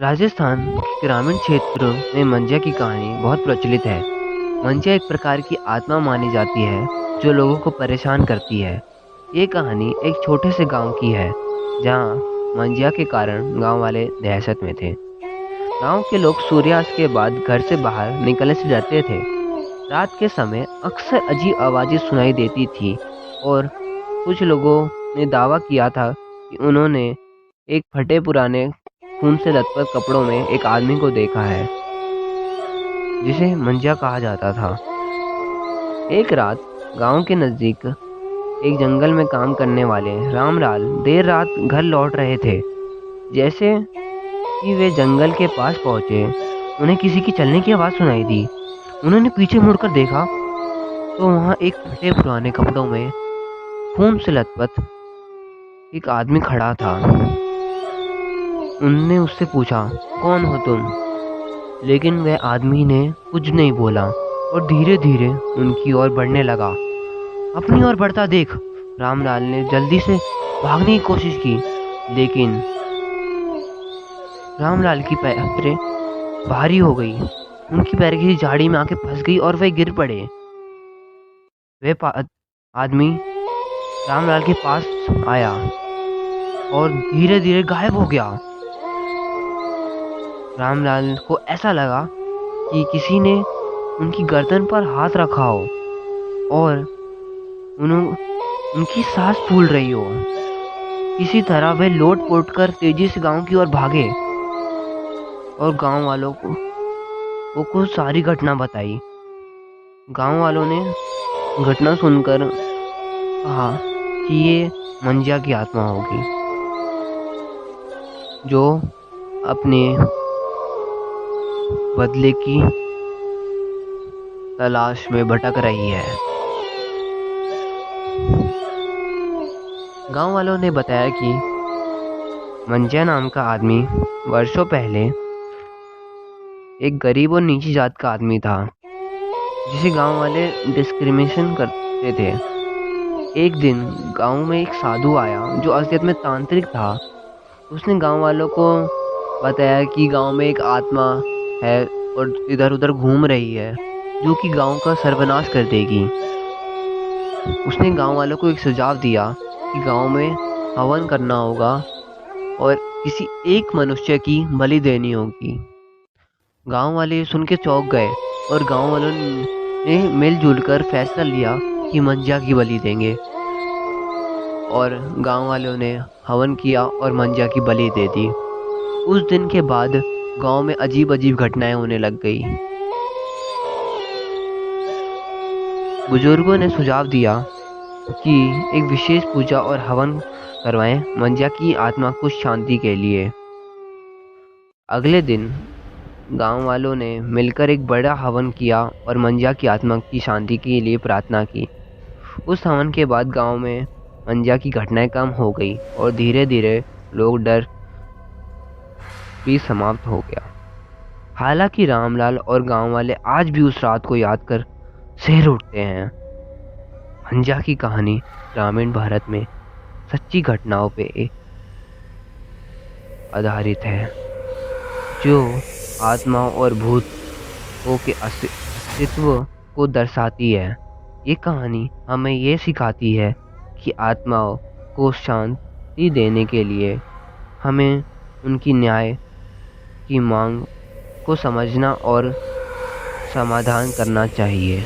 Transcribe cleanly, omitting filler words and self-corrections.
राजस्थान के ग्रामीण क्षेत्र में मंजिया की कहानी बहुत प्रचलित है। मंजिया एक प्रकार की आत्मा मानी जाती है जो लोगों को परेशान करती है। ये कहानी एक छोटे से गांव की है जहां मंजिया के कारण गांव वाले दहशत में थे। गांव के लोग सूर्यास्त के बाद घर से बाहर निकलने से डरते थे। रात के समय अक्सर अजीब आवाजें सुनाई देती थी और कुछ लोगों ने दावा किया था कि उन्होंने एक फटे पुराने खून से लथपथ कपड़ों में एक आदमी को देखा है जिसे मंजिया कहा जाता था। एक रात गांव के नजदीक एक जंगल में काम करने वाले रामलाल देर रात घर लौट रहे थे। जैसे कि वे जंगल के पास पहुंचे, उन्हें किसी की चलने की आवाज सुनाई दी। उन्होंने पीछे मुड़कर देखा तो वहां एक फटे पुराने कपड़ों में खून से लथपथ एक आदमी खड़ा था। उनने उससे पूछा, कौन हो तुम? लेकिन वह आदमी ने कुछ नहीं बोला और धीरे धीरे उनकी ओर बढ़ने लगा। अपनी ओर बढ़ता देख रामलाल ने जल्दी से भागने की कोशिश की, लेकिन रामलाल की पैरें भारी हो गई। उनकी पैर किसी झाड़ी में आके फंस गई और वे गिर पड़े। आदमी रामलाल के पास आया और धीरे धीरे गायब हो गया। रामलाल को ऐसा लगा कि किसी ने उनकी गर्दन पर हाथ रखा हो और उनकी सांस फूल रही हो। किसी तरह वे लोट पोट कर तेजी से गांव की ओर भागे और गांव वालों को सारी घटना बताई। गांव वालों ने घटना सुनकर कहा कि ये मंजिया की आत्मा होगी जो अपने बदले की तलाश में भटक रही है। गांव वालों ने बताया कि मंजिया नाम का आदमी वर्षों पहले एक गरीब और नीची जात का आदमी था जिसे गांव वाले डिस्क्रिमिनेशन करते थे। एक दिन गांव में एक साधु आया जो असलियत में तांत्रिक था। उसने गांव वालों को बताया कि गांव में एक आत्मा है और इधर उधर घूम रही है जो कि गांव का सर्वनाश कर देगी। उसने गांव वालों को एक सुझाव दिया कि गांव में हवन करना होगा और किसी एक मनुष्य की बलि देनी होगी। गांव वाले सुन के चौंक गए और गांव वालों ने मिलजुल कर फैसला लिया कि मंजिया की बलि देंगे और गांव वालों ने हवन किया और मंजिया की बलि दे दी। उस दिन के बाद गांव में अजीब अजीब घटनाएं होने लग गई। बुजुर्गों ने सुझाव दिया कि एक विशेष पूजा और हवन करवाएं मंजिया की आत्मा को शांति के लिए। अगले दिन गांव वालों ने मिलकर एक बड़ा हवन किया और मंजिया की आत्मा की शांति के लिए प्रार्थना की। उस हवन के बाद गांव में मंजिया की घटनाएं कम हो गई और धीरे धीरे लोग डर भी समाप्त हो गया। हालांकि रामलाल और गांव वाले आज भी उस रात को याद कर सिर उठते हैं। मंजिया की कहानी ग्रामीण भारत में सच्ची घटनाओं पे आधारित है जो आत्माओं और भूतों के अस्तित्व को दर्शाती है। ये कहानी हमें ये सिखाती है कि आत्माओं को शांति देने के लिए हमें उनकी न्याय की मांग को समझना और समाधान करना चाहिए।